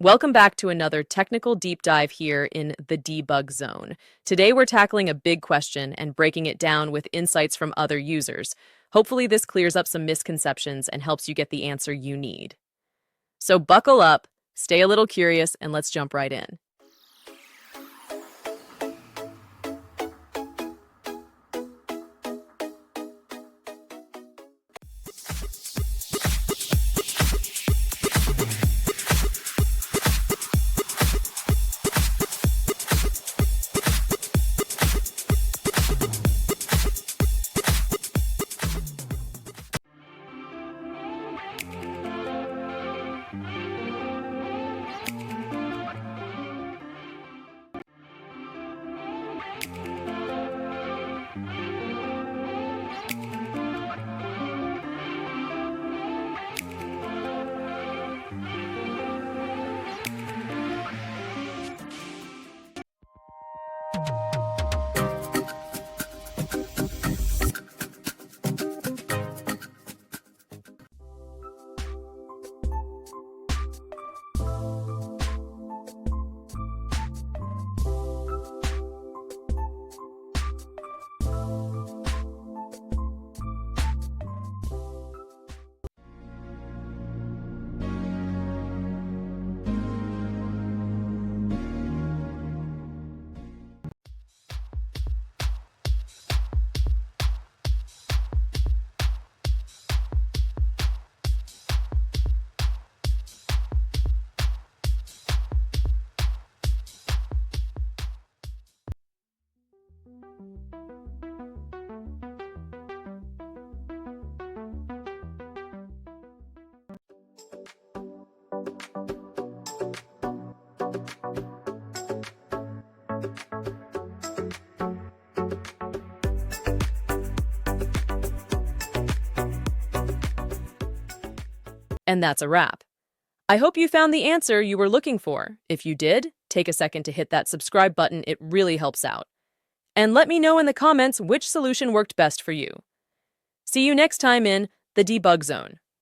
Welcome back to another technical deep dive here in the debug zone. Today we're tackling a big question and breaking it down with insights from other users. Hopefully this clears up some misconceptions and helps you get the answer you need. So buckle up, stay a little curious, and let's jump right in. And that's a wrap. I hope you found the answer you were looking for. If you did, take a second to hit that subscribe button. It really helps out. And let me know in the comments which solution worked best for you. See you next time in the debug zone.